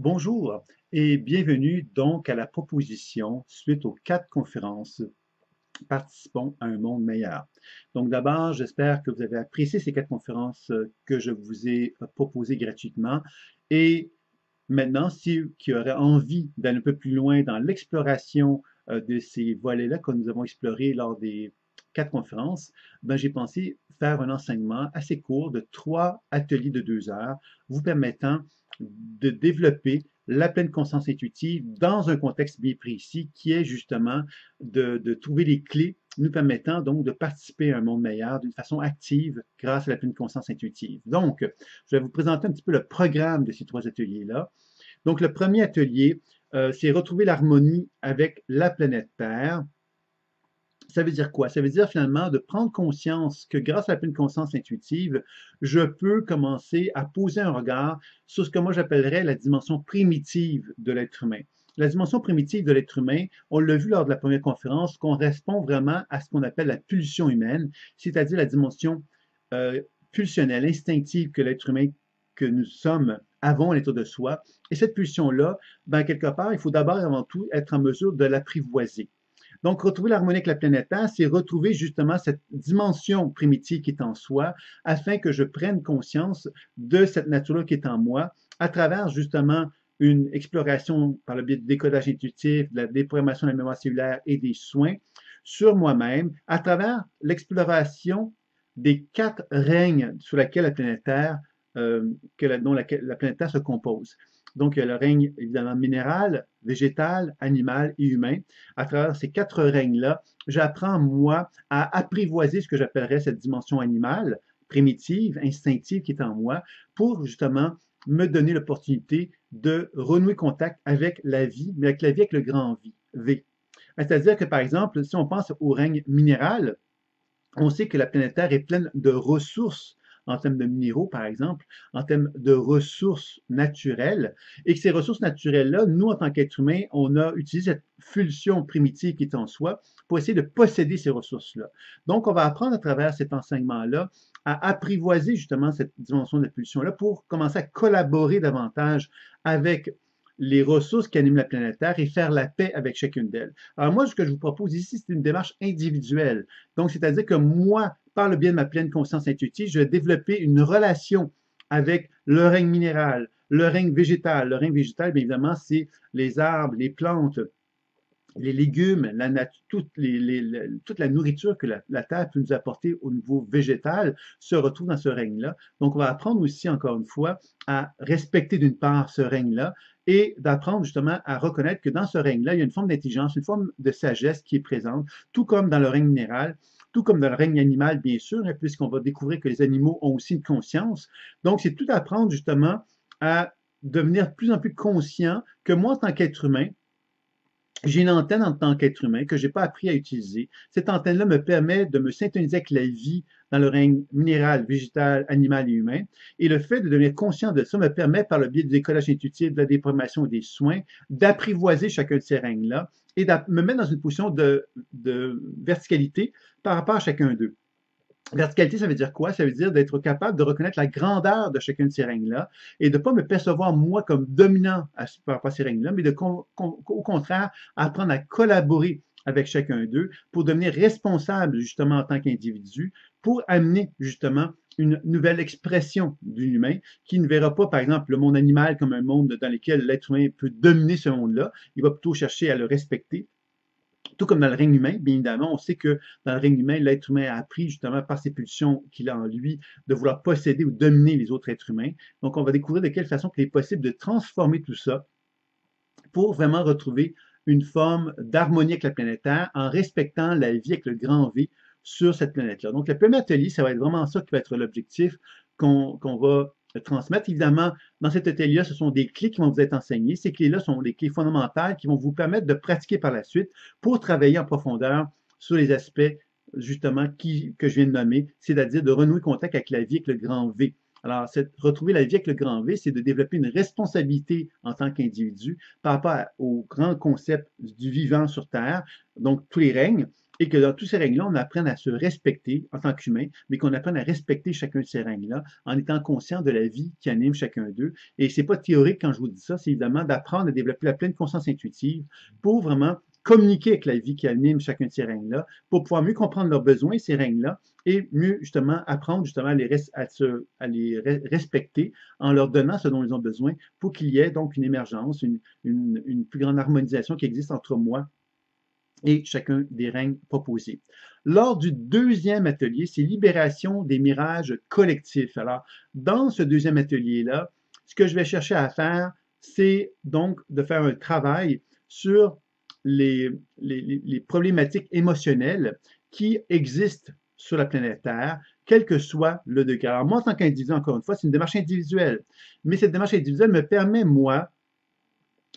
Bonjour et bienvenue donc à la proposition suite aux 4 conférences Participons à un monde meilleur. Donc d'abord, j'espère que vous avez apprécié ces 4 conférences que je vous ai proposées gratuitement. Et maintenant, si qui aurait envie d'aller un peu plus loin dans l'exploration de ces volets-là que nous avons explorés lors des 4 conférences, ben, j'ai pensé faire un enseignement assez court de 3 ateliers de 2 heures, vous permettant de développer la pleine conscience intuitive dans un contexte bien précis qui est justement de trouver les clés nous permettant donc de participer à un monde meilleur d'une façon active grâce à la pleine conscience intuitive. Donc, je vais vous présenter un petit peu le programme de ces 3 ateliers-là. Donc, le premier atelier, c'est retrouver l'harmonie avec la planète Terre. Ça veut dire quoi? Ça veut dire finalement de prendre conscience que grâce à la pleine conscience intuitive, je peux commencer à poser un regard sur ce que moi j'appellerais la dimension primitive de l'être humain. La dimension primitive de l'être humain, on l'a vu lors de la première conférence, correspond vraiment à ce qu'on appelle la pulsion humaine, c'est-à-dire la dimension euh, pulsionnelle, instinctive que l'être humain que nous sommes avons à l'état de soi. Et cette pulsion-là, ben, quelque part, il faut d'abord et avant tout être en mesure de l'apprivoiser. Donc, retrouver l'harmonie avec la planète Terre, c'est retrouver justement cette dimension primitive qui est en soi, afin que je prenne conscience de cette nature-là qui est en moi, à travers justement une exploration par le biais du décodage intuitif, de la déprogrammation de la mémoire cellulaire et des soins sur moi-même, à travers l'exploration des 4 règnes sur lesquels la planète Terre, dont la planète Terre se compose. Donc, il y a le règne évidemment minéral, végétal, animal et humain. À travers ces 4 règnes-là, j'apprends, moi, à apprivoiser ce que j'appellerais cette dimension animale, primitive, instinctive qui est en moi, pour justement me donner l'opportunité de renouer contact avec la vie, mais avec la vie avec le grand V. C'est-à-dire que, par exemple, si on pense au règne minéral, on sait que la planète Terre est pleine de ressources en termes de minéraux, par exemple, en termes de ressources naturelles, et que ces ressources naturelles-là, nous, en tant qu'êtres humains, on a utilisé cette pulsion primitive qui est en soi pour essayer de posséder ces ressources-là. Donc, on va apprendre à travers cet enseignement-là à apprivoiser justement cette dimension de pulsion-là pour commencer à collaborer davantage avec les ressources qui animent la planète Terre et faire la paix avec chacune d'elles. Alors moi, ce que je vous propose ici, c'est une démarche individuelle. Donc, c'est-à-dire que moi, par le biais de ma pleine conscience intuitive, je vais développer une relation avec le règne minéral, le règne végétal. Le règne végétal, bien évidemment, c'est les arbres, les plantes, les légumes, toute la nourriture que la Terre peut nous apporter au niveau végétal se retrouve dans ce règne-là. Donc, on va apprendre aussi, encore une fois, à respecter d'une part ce règne-là et d'apprendre justement à reconnaître que dans ce règne-là, il y a une forme d'intelligence, une forme de sagesse qui est présente, tout comme dans le règne minéral, tout comme dans le règne animal, bien sûr, hein, puisqu'on va découvrir que les animaux ont aussi une conscience. Donc, c'est tout apprendre justement à devenir de plus en plus conscient que moi, en tant qu'être humain, j'ai une antenne en tant qu'être humain que je n'ai pas appris à utiliser. Cette antenne-là me permet de me syntoniser avec la vie dans le règne minéral, végétal, animal et humain. Et le fait de devenir conscient de ça me permet, par le biais du décollage intuitif, de la déprogrammation et des soins, d'apprivoiser chacun de ces règnes-là et de me mettre dans une position de verticalité par rapport à chacun d'eux. Verticalité, ça veut dire quoi? Ça veut dire d'être capable de reconnaître la grandeur de chacun de ces règnes-là et de ne pas me percevoir, moi, comme dominant par rapport à ces règnes-là, mais au contraire, apprendre à collaborer avec chacun d'eux pour devenir responsable, justement, en tant qu'individu, pour amener, justement, une nouvelle expression de l'humain qui ne verra pas, par exemple, le monde animal comme un monde dans lequel l'être humain peut dominer ce monde-là. Il va plutôt chercher à le respecter, tout comme dans le règne humain, bien évidemment, on sait que dans le règne humain, l'être humain a appris justement par ses pulsions qu'il a en lui de vouloir posséder ou dominer les autres êtres humains. Donc, on va découvrir de quelle façon il est possible de transformer tout ça pour vraiment retrouver une forme d'harmonie avec la planète Terre en respectant la vie avec le grand V sur cette planète-là. Donc, le premier atelier, ça va être vraiment ça qui va être l'objectif qu'on va transmettre. Évidemment, dans cet atelier-là, ce sont des clés qui vont vous être enseignées. Ces clés-là sont des clés fondamentales qui vont vous permettre de pratiquer par la suite pour travailler en profondeur sur les aspects, justement, que je viens de nommer, c'est-à-dire de renouer contact avec la vie avec le grand V. Alors, retrouver la vie avec le grand V, c'est de développer une responsabilité en tant qu'individu par rapport au grand concept du vivant sur Terre, donc tous les règnes, et que dans tous ces règles-là, on apprenne à se respecter en tant qu'humain, mais qu'on apprenne à respecter chacun de ces règles-là en étant conscient de la vie qui anime chacun d'eux. Et c'est pas théorique quand je vous dis ça, c'est évidemment d'apprendre à développer la pleine conscience intuitive pour vraiment communiquer avec la vie qui anime chacun de ces règnes-là, pour pouvoir mieux comprendre leurs besoins, ces règnes-là, et mieux justement apprendre justement à les respecter en leur donnant ce dont ils ont besoin pour qu'il y ait donc une émergence, une plus grande harmonisation qui existe entre moi et chacun des règnes proposés. Lors du deuxième atelier, c'est libération des mirages collectifs. Alors, dans ce deuxième atelier-là, ce que je vais chercher à faire, c'est donc de faire un travail sur les problématiques émotionnelles qui existent sur la planète Terre, quel que soit le degré. Alors, moi, en tant qu'individu, encore une fois, c'est une démarche individuelle. Mais cette démarche individuelle me permet, moi,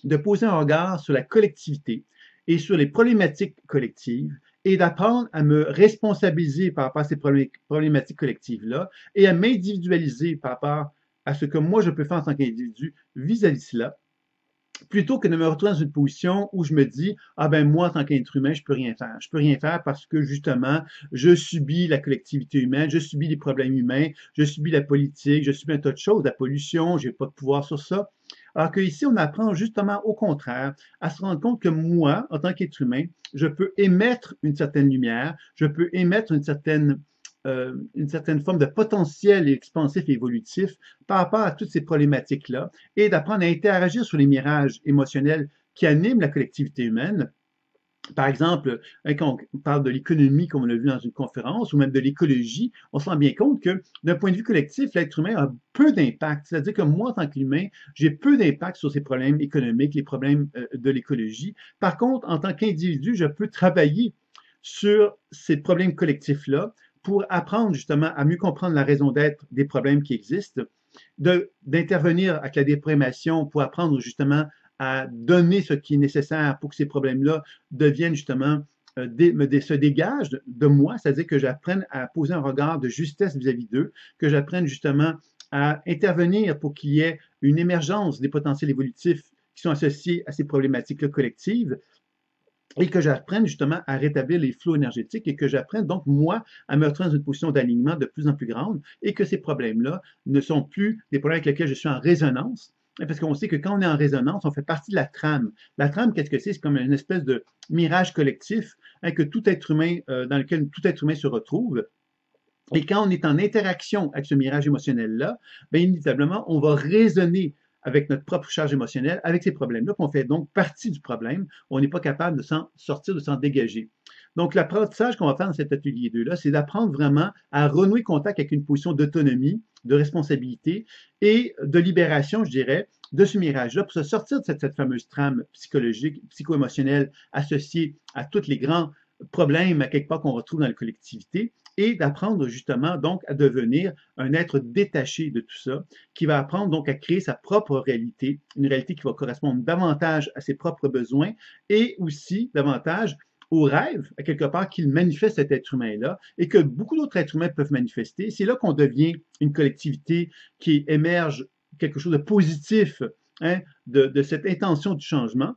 de poser un regard sur la collectivité et sur les problématiques collectives et d'apprendre à me responsabiliser par rapport à ces problématiques collectives-là et à m'individualiser par rapport à ce que moi je peux faire en tant qu'individu vis-à-vis de cela, plutôt que de me retrouver dans une position où je me dis, ah ben moi, en tant qu'être humain, je peux rien faire. Je peux rien faire parce que justement, je subis la collectivité humaine, je subis les problèmes humains, je subis la politique, je subis un tas de choses, la pollution, j'ai pas de pouvoir sur ça. Alors qu'ici, on apprend justement au contraire à se rendre compte que moi, en tant qu'être humain, je peux émettre une certaine lumière, je peux émettre une certaine forme de potentiel expansif et évolutif par rapport à toutes ces problématiques-là et d'apprendre à interagir sur les mirages émotionnels qui animent la collectivité humaine. Par exemple, quand on parle de l'économie, comme on l'a vu dans une conférence, ou même de l'écologie, on se rend bien compte que d'un point de vue collectif, l'être humain a peu d'impact. C'est-à-dire que moi, en tant qu'humain, j'ai peu d'impact sur ces problèmes économiques, les problèmes de l'écologie. Par contre, en tant qu'individu, je peux travailler sur ces problèmes collectifs-là pour apprendre justement à mieux comprendre la raison d'être des problèmes qui existent, d'intervenir avec la déprémation pour apprendre justement à donner ce qui est nécessaire pour que ces problèmes-là deviennent justement, se dégagent de moi, c'est-à-dire que j'apprenne à poser un regard de justesse vis-à-vis d'eux, que j'apprenne justement à intervenir pour qu'il y ait une émergence des potentiels évolutifs qui sont associés à ces problématiques-là collectives, et que j'apprenne justement à rétablir les flots énergétiques et que j'apprenne donc, moi, à me retrouver dans une position d'alignement de plus en plus grande et que ces problèmes-là ne sont plus des problèmes avec lesquels je suis en résonance. Parce qu'on sait que quand on est en résonance, on fait partie de la trame. La trame, qu'est-ce que c'est? C'est comme une espèce de mirage collectif que tout être humain, dans lequel tout être humain se retrouve. Et quand on est en interaction avec ce mirage émotionnel-là, bien inévitablement, on va résonner avec notre propre charge émotionnelle, avec ces problèmes-là, qu'on fait donc partie du problème. On n'est pas capable de s'en sortir, de s'en dégager. Donc, l'apprentissage qu'on va faire dans cet atelier 2-là, c'est d'apprendre vraiment à renouer contact avec une position d'autonomie, de responsabilité et de libération, je dirais, de ce mirage-là, pour se sortir de cette fameuse trame psychologique, psycho-émotionnelle associée à tous les grands problèmes, à quelque part, qu'on retrouve dans la collectivité, et d'apprendre justement donc à devenir un être détaché de tout ça, qui va apprendre donc à créer sa propre réalité, une réalité qui va correspondre davantage à ses propres besoins et aussi davantage au rêve, à quelque part, qu'il manifeste cet être humain-là et que beaucoup d'autres êtres humains peuvent manifester. C'est là qu'on devient une collectivité qui émerge quelque chose de positif, hein, de cette intention du changement,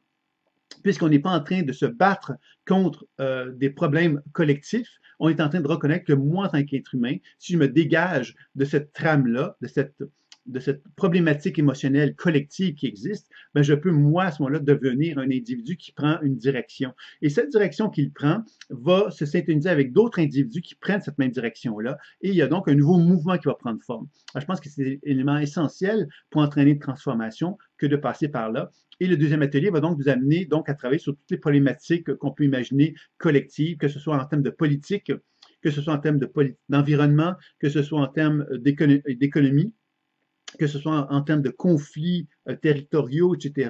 puisqu'on n'est pas en train de se battre contre des problèmes collectifs, on est en train de reconnaître que moi, en tant qu'être humain, si je me dégage de cette trame-là, de cette problématique émotionnelle collective qui existe, ben je peux, moi, à ce moment-là, devenir un individu qui prend une direction. Et cette direction qu'il prend va se synthétiser avec d'autres individus qui prennent cette même direction-là. Et il y a donc un nouveau mouvement qui va prendre forme. Alors, je pense que c'est un élément essentiel pour entraîner une transformation que de passer par là. Et le deuxième atelier va donc nous amener donc à travailler sur toutes les problématiques qu'on peut imaginer collectives, que ce soit en termes de politique, que ce soit en termes d'environnement, que ce soit en termes d'économie, que ce soit en termes de conflits territoriaux, etc.,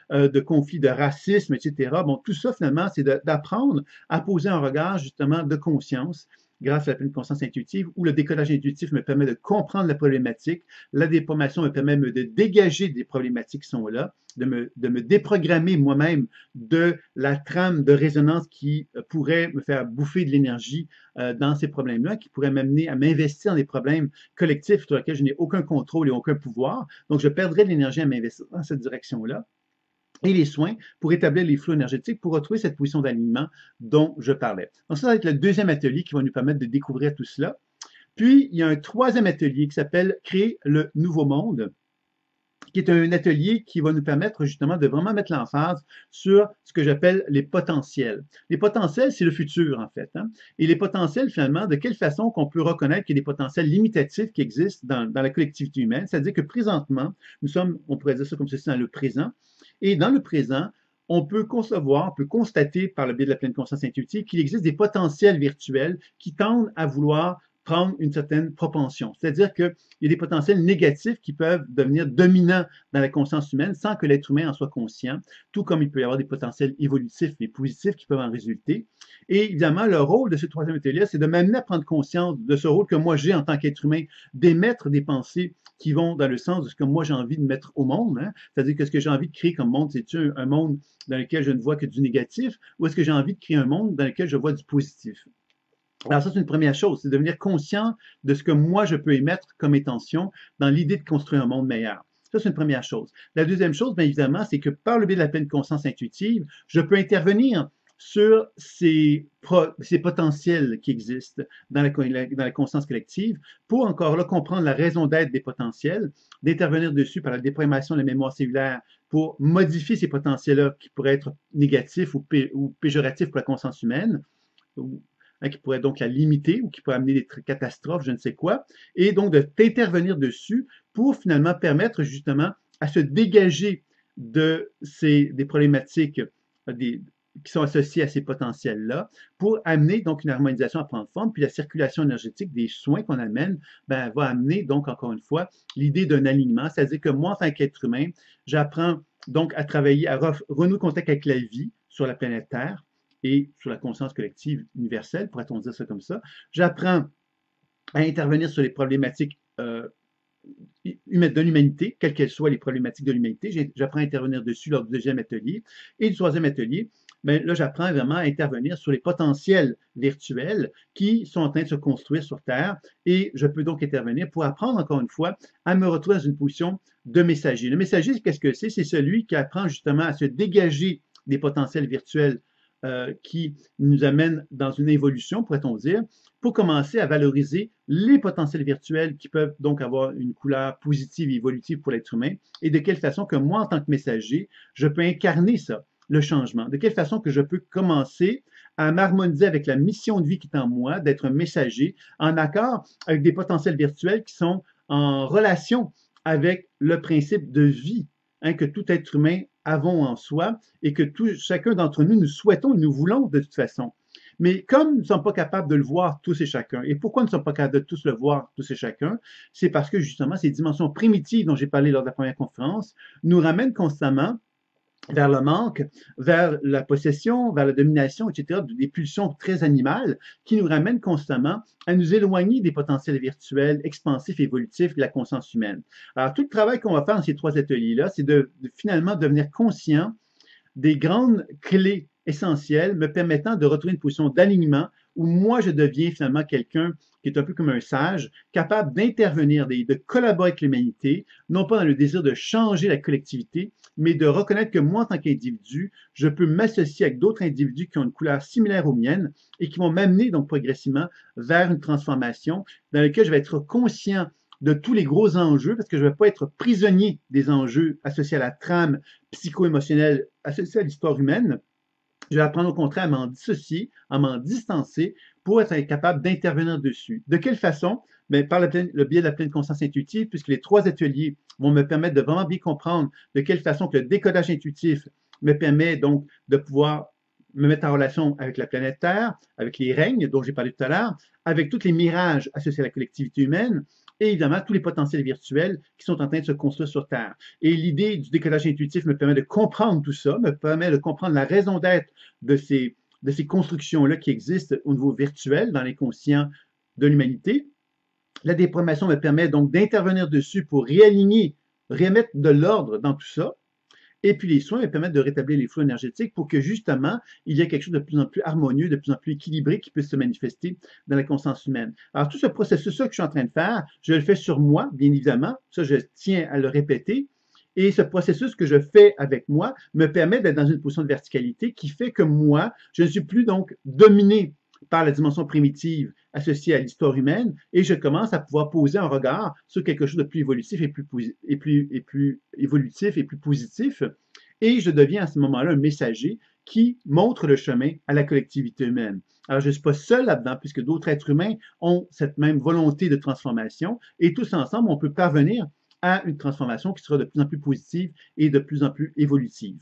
de conflits de racisme, etc. Bon, tout ça, finalement, c'est d'apprendre à poser un regard, justement, de conscience grâce à la pleine conscience intuitive, où le décollage intuitif me permet de comprendre la problématique, la déformation me permet de dégager des problématiques qui sont là, de me déprogrammer moi-même de la trame de résonance qui pourrait me faire bouffer de l'énergie dans ces problèmes-là, qui pourrait m'amener à m'investir dans des problèmes collectifs sur lesquels je n'ai aucun contrôle et aucun pouvoir. Donc, je perdrais de l'énergie à m'investir dans cette direction-là. et les soins pour établir les flux énergétiques pour retrouver cette position d'alignement dont je parlais. Donc ça va être le deuxième atelier qui va nous permettre de découvrir tout cela. Puis, il y a un troisième atelier qui s'appelle Créer le nouveau monde, qui est un atelier qui va nous permettre justement de vraiment mettre l'emphase sur ce que j'appelle les potentiels. Les potentiels, c'est le futur, en fait. Hein? Et les potentiels, finalement, de quelle façon qu'on peut reconnaître qu'il y a des potentiels limitatifs qui existent dans la collectivité humaine, c'est-à-dire que présentement, nous sommes, on pourrait dire ça comme ceci, dans le présent, et dans le présent, on peut concevoir, on peut constater par le biais de la pleine conscience intuitive qu'il existe des potentiels virtuels qui tendent à vouloir prendre une certaine propension. C'est-à-dire qu'il y a des potentiels négatifs qui peuvent devenir dominants dans la conscience humaine sans que l'être humain en soit conscient, tout comme il peut y avoir des potentiels évolutifs et positifs qui peuvent en résulter. Et évidemment, le rôle de ce troisième atelier, c'est de m'amener à prendre conscience de ce rôle que moi j'ai en tant qu'être humain, d'émettre des pensées qui vont dans le sens de ce que moi j'ai envie de mettre au monde. Hein? C'est-à-dire que ce que j'ai envie de créer comme monde, c'est-tu un monde dans lequel je ne vois que du négatif, ou est-ce que j'ai envie de créer un monde dans lequel je vois du positif? Alors ça, c'est une première chose, c'est devenir conscient de ce que moi, je peux émettre comme intention dans l'idée de construire un monde meilleur. Ça, c'est une première chose. La deuxième chose, bien évidemment, c'est que par le biais de la pleine conscience intuitive, je peux intervenir sur ces potentiels qui existent dans la conscience collective pour encore là comprendre la raison d'être des potentiels, d'intervenir dessus par la déprogrammation de la mémoire cellulaire pour modifier ces potentiels-là qui pourraient être négatifs ou péjoratifs pour la conscience humaine, qui pourrait donc la limiter ou qui pourrait amener des catastrophes, je ne sais quoi, et donc d'intervenir dessus pour finalement permettre justement à se dégager des problématiques qui sont associées à ces potentiels-là pour amener donc une harmonisation à prendre forme, puis la circulation énergétique des soins qu'on amène va amener donc encore une fois l'idée d'un alignement, c'est-à-dire que moi en tant qu'être humain, j'apprends donc à travailler, à renouer contact avec la vie sur la planète Terre, et sur la conscience collective universelle, pourrait-on dire ça comme ça. J'apprends à intervenir sur les problématiques de l'humanité, quelles qu'elles soient les problématiques de l'humanité. J'apprends à intervenir dessus lors du deuxième atelier. Et du troisième atelier, bien, là, j'apprends vraiment à intervenir sur les potentiels virtuels qui sont en train de se construire sur Terre. Et je peux donc intervenir pour apprendre, encore une fois, à me retrouver dans une position de messager. Le messager, qu'est-ce que c'est? C'est celui qui apprend justement à se dégager des potentiels virtuels qui nous amène dans une évolution, pourrait-on dire, pour commencer à valoriser les potentiels virtuels qui peuvent donc avoir une couleur positive et évolutive pour l'être humain, et de quelle façon que moi, en tant que messager, je peux incarner ça, le changement, de quelle façon que je peux commencer à m'harmoniser avec la mission de vie qui est en moi, d'être un messager, en accord avec des potentiels virtuels qui sont en relation avec le principe de vie que tout être humain avons en soi et que chacun d'entre nous, nous souhaitons et nous voulons de toute façon. Mais comme nous ne sommes pas capables de le voir tous et chacun, et pourquoi nous ne sommes pas capables de tous le voir tous et chacun, c'est parce que justement ces dimensions primitives dont j'ai parlé lors de la première conférence nous ramènent constamment vers le manque, vers la possession, vers la domination, etc., des pulsions très animales qui nous ramènent constamment à nous éloigner des potentiels virtuels, expansifs et évolutifs de la conscience humaine. Alors, tout le travail qu'on va faire dans ces trois ateliers-là, c'est de finalement devenir conscient des grandes clés essentielles me permettant de retrouver une position d'alignement où moi, je deviens finalement quelqu'un qui est un peu comme un sage, capable d'intervenir, de collaborer avec l'humanité, non pas dans le désir de changer la collectivité, mais de reconnaître que moi, en tant qu'individu, je peux m'associer avec d'autres individus qui ont une couleur similaire aux miennes et qui vont m'amener donc progressivement vers une transformation dans laquelle je vais être conscient de tous les gros enjeux, parce que je ne vais pas être prisonnier des enjeux associés à la trame psycho-émotionnelle associée à l'histoire humaine. Je vais apprendre au contraire à m'en dissocier, à m'en distancer pour être capable d'intervenir dessus. De quelle façon? Bien, par le biais de la pleine conscience intuitive, puisque les trois ateliers vont me permettre de vraiment bien comprendre de quelle façon que le décodage intuitif me permet donc de pouvoir me mettre en relation avec la planète Terre, avec les règnes dont j'ai parlé tout à l'heure, avec tous les mirages associés à la collectivité humaine, et évidemment tous les potentiels virtuels qui sont en train de se construire sur Terre. Et l'idée du décodage intuitif me permet de comprendre tout ça, me permet de comprendre la raison d'être de ces constructions-là qui existent au niveau virtuel dans les conscients de l'humanité. La déprogrammation me permet donc d'intervenir dessus pour réaligner, remettre de l'ordre dans tout ça. Et puis les soins me permettent de rétablir les flux énergétiques pour que justement, il y ait quelque chose de plus en plus harmonieux, de plus en plus équilibré qui puisse se manifester dans la conscience humaine. Alors tout ce processus-là que je suis en train de faire, je le fais sur moi, bien évidemment, ça je tiens à le répéter, Et ce processus que je fais avec moi me permet d'être dans une position de verticalité qui fait que moi, je ne suis plus donc dominé par la dimension primitive associée à l'histoire humaine et je commence à pouvoir poser un regard sur quelque chose de plus évolutif et plus évolutif et plus positif. Et je deviens à ce moment-là un messager qui montre le chemin à la collectivité humaine. Alors, je ne suis pas seul là-dedans, puisque d'autres êtres humains ont cette même volonté de transformation, et tous ensemble, on peut parvenir à une transformation qui sera de plus en plus positive et de plus en plus évolutive.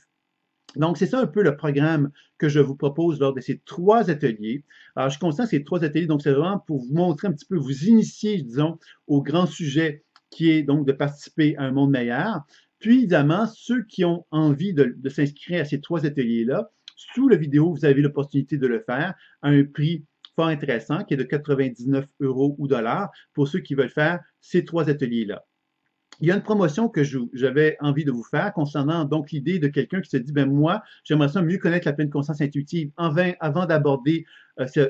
Donc, c'est ça un peu le programme que je vous propose lors de ces 3 ateliers. Alors, je constate ces 3 ateliers, donc c'est vraiment pour vous montrer un petit peu, vous initier, disons, au grand sujet qui est donc de participer à un monde meilleur. Puis, évidemment, ceux qui ont envie de s'inscrire à ces 3 ateliers-là, sous la vidéo, vous avez l'opportunité de le faire à un prix fort intéressant qui est de 99 € ou dollars pour ceux qui veulent faire ces 3 ateliers-là. Il y a une promotion que j'avais envie de vous faire concernant donc l'idée de quelqu'un qui se dit, ben moi, j'aimerais ça mieux connaître la pleine conscience intuitive avant d'aborder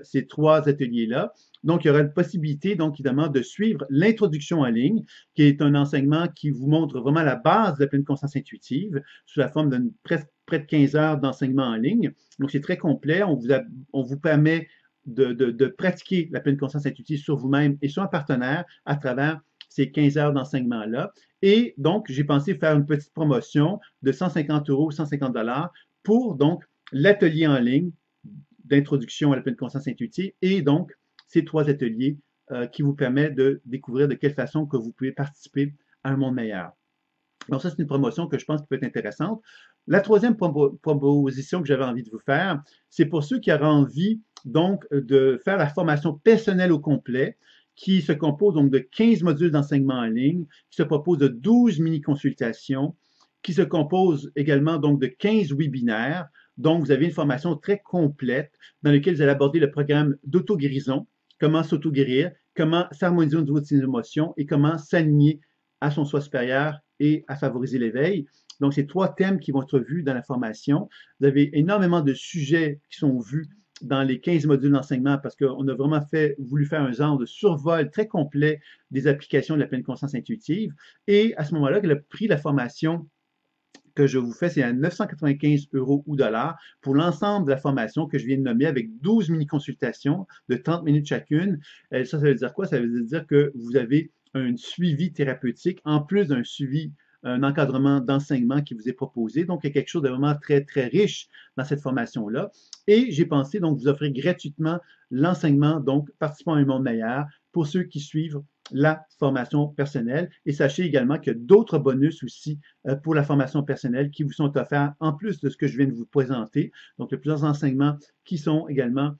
ces 3 ateliers-là. Donc, il y aura une possibilité, donc, évidemment, de suivre l'introduction en ligne, qui est un enseignement qui vous montre vraiment la base de la pleine conscience intuitive, sous la forme de presque près de 15 heures d'enseignement en ligne. Donc, c'est très complet. On vous permet de pratiquer la pleine conscience intuitive sur vous-même et sur un partenaire à travers ces 15 heures d'enseignement-là. Et donc, j'ai pensé faire une petite promotion de 150 €, 150 $ pour donc l'atelier en ligne d'introduction à la pleine conscience intuitive et donc ces 3 ateliers qui vous permettent de découvrir de quelle façon que vous pouvez participer à un monde meilleur. Donc ça, c'est une promotion que je pense qui peut être intéressante. La troisième proposition que j'avais envie de vous faire, c'est pour ceux qui auraient envie donc de faire la formation personnelle au complet, qui se compose donc de 15 modules d'enseignement en ligne, qui se propose de 12 mini-consultations, qui se compose également donc de 15 webinaires. Donc, vous avez une formation très complète dans laquelle vous allez aborder le programme d'auto-guérison, comment s'auto-guérir, comment s'harmoniser au niveau de ses émotions et comment s'aligner à son soi supérieur et à favoriser l'éveil. Donc, c'est 3 thèmes qui vont être vus dans la formation. Vous avez énormément de sujets qui sont vus dans les 15 modules d'enseignement parce qu'on a vraiment voulu faire un genre de survol très complet des applications de la pleine conscience intuitive. Et à ce moment-là, le prix de la formation que je vous fais, c'est à 995 € ou dollars pour l'ensemble de la formation que je viens de nommer avec 12 mini-consultations de 30 minutes chacune. Ça veut dire quoi? Ça veut dire que vous avez un suivi thérapeutique en plus d'un suivi un encadrement d'enseignement qui vous est proposé. Donc, il y a quelque chose de vraiment très, très riche dans cette formation-là. Et j'ai pensé donc vous offrir gratuitement l'enseignement, donc participant à un monde meilleur pour ceux qui suivent la formation personnelle. Et sachez également qu'il y a d'autres bonus aussi pour la formation personnelle qui vous sont offerts en plus de ce que je viens de vous présenter. Donc, il y a plusieurs enseignements qui sont également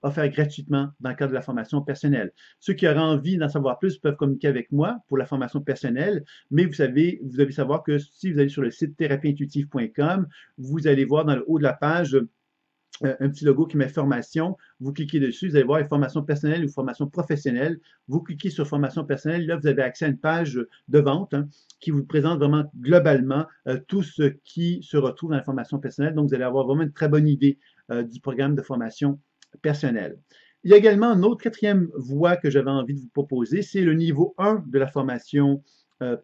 offerts gratuitement dans le cadre de la formation personnelle. Ceux qui auraient envie d'en savoir plus peuvent communiquer avec moi pour la formation personnelle, mais vous devez savoir que si vous allez sur le site thérapie-intuitive.com, vous allez voir dans le haut de la page un petit logo qui met formation. Vous cliquez dessus, vous allez voir formation personnelle ou formation professionnelle. Vous cliquez sur formation personnelle. Là, vous avez accès à une page de vente qui vous présente vraiment globalement tout ce qui se retrouve dans la formation personnelle. Donc, vous allez avoir vraiment une très bonne idée du programme de formation personnelle. Il y a également une autre 4e voie que j'avais envie de vous proposer, c'est le niveau 1 de la formation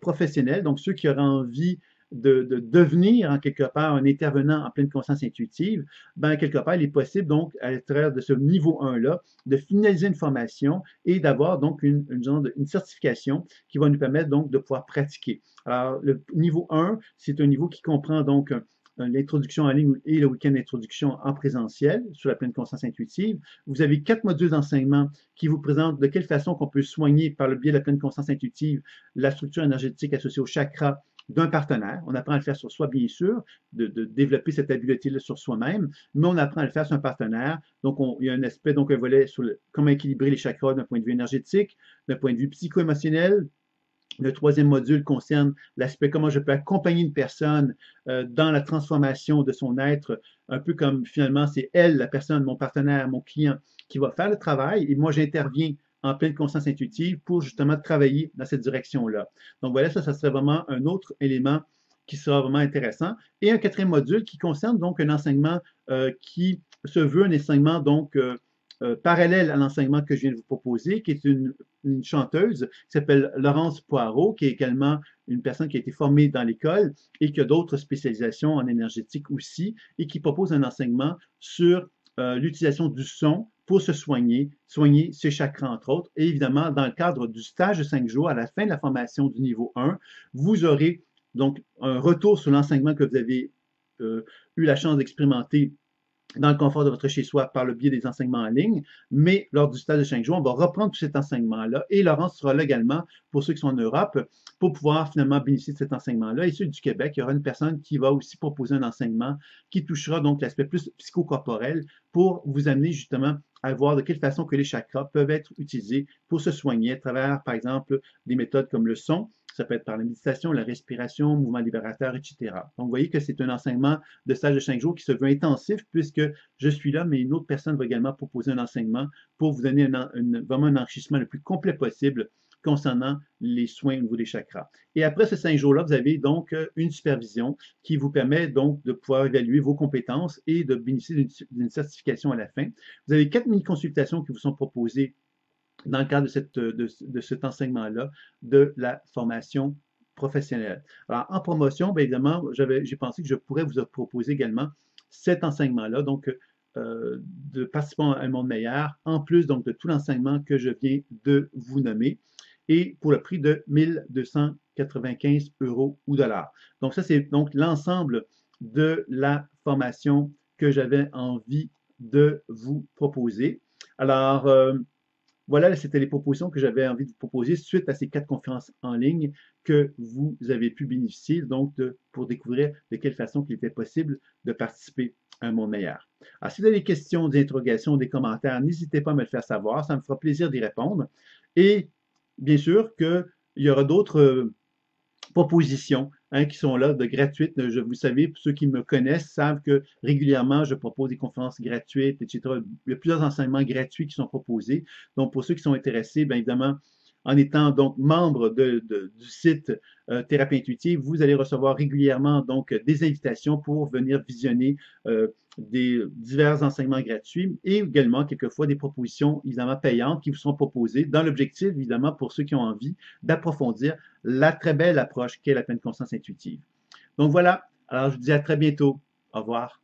professionnelle. Donc, ceux qui auraient envie de devenir en quelque part un intervenant en pleine conscience intuitive, ben quelque part, il est possible donc à travers de ce niveau 1-là de finaliser une formation et d'avoir donc une certification qui va nous permettre donc de pouvoir pratiquer. Alors, le niveau 1, c'est un niveau qui comprend donc l'introduction en ligne et le week-end d'introduction en présentiel sur la pleine conscience intuitive. Vous avez 4 modules d'enseignement qui vous présentent de quelle façon qu'on peut soigner par le biais de la pleine conscience intuitive la structure énergétique associée au chakra d'un partenaire. On apprend à le faire sur soi, bien sûr, de développer cette habileté-là sur soi-même, mais on apprend à le faire sur un partenaire. Donc, il y a un aspect, donc un volet sur comment équilibrer les chakras d'un point de vue énergétique, d'un point de vue psycho-émotionnel. Le 3e module concerne l'aspect comment je peux accompagner une personne dans la transformation de son être, un peu comme finalement c'est elle, la personne, mon partenaire, mon client, qui va faire le travail et moi j'interviens en pleine conscience intuitive pour justement travailler dans cette direction-là. Donc voilà, ça serait vraiment un autre élément qui sera vraiment intéressant. Et un 4e module qui concerne donc un enseignement qui se veut un enseignement donc parallèle à l'enseignement que je viens de vous proposer, qui est une chanteuse qui s'appelle Laurence Poirot, qui est également une personne qui a été formée dans l'école et qui a d'autres spécialisations en énergétique aussi, et qui propose un enseignement sur l'utilisation du son pour se soigner ses chakras entre autres. Et évidemment, dans le cadre du stage de 5 jours, à la fin de la formation du niveau 1, vous aurez donc un retour sur l'enseignement que vous avez eu la chance d'expérimenter dans le confort de votre chez-soi par le biais des enseignements en ligne, mais lors du stage de 5 jours, on va reprendre tout cet enseignement-là et Laurence sera là également pour ceux qui sont en Europe pour pouvoir finalement bénéficier de cet enseignement-là. Et ceux du Québec, il y aura une personne qui va aussi proposer un enseignement qui touchera donc l'aspect plus psychocorporel pour vous amener justement à voir de quelle façon que les chakras peuvent être utilisés pour se soigner à travers, par exemple, des méthodes comme le son. Ça peut être par la méditation, la respiration, mouvement libérateur, etc. Donc, vous voyez que c'est un enseignement de stage de 5 jours qui se veut intensif puisque je suis là, mais une autre personne va également proposer un enseignement pour vous donner vraiment un enrichissement le plus complet possible concernant les soins au niveau des chakras. Et après ces 5 jours-là, vous avez donc une supervision qui vous permet donc de pouvoir évaluer vos compétences et de bénéficier d'une certification à la fin. Vous avez 4 mini-consultations qui vous sont proposées dans le cadre de cet enseignement-là de la formation professionnelle. Alors, en promotion, bien évidemment, j'ai pensé que je pourrais vous proposer également cet enseignement-là, donc de participant à un monde meilleur, en plus donc de tout l'enseignement que je viens de vous nommer, et pour le prix de 1295 € ou dollars. Donc, ça, c'est donc l'ensemble de la formation que j'avais envie de vous proposer. Alors, voilà, c'était les propositions que j'avais envie de vous proposer suite à ces 4 conférences en ligne que vous avez pu bénéficier, donc pour découvrir de quelle façon il était possible de participer à un monde meilleur. Alors, si vous avez des questions, des interrogations, des commentaires, n'hésitez pas à me le faire savoir, ça me fera plaisir d'y répondre. Et bien sûr qu'il y aura d'autres propositions qui sont là, de gratuites. Vous savez, pour ceux qui me connaissent savent que régulièrement, je propose des conférences gratuites, etc. Il y a plusieurs enseignements gratuits qui sont proposés. Donc, pour ceux qui sont intéressés, bien évidemment, en étant donc membre du site Thérapie Intuitive, vous allez recevoir régulièrement donc des invitations pour venir visionner des divers enseignements gratuits et également quelquefois des propositions évidemment payantes qui vous sont proposées dans l'objectif évidemment pour ceux qui ont envie d'approfondir la très belle approche qu'est la pleine conscience intuitive. Donc voilà, alors je vous dis à très bientôt. Au revoir.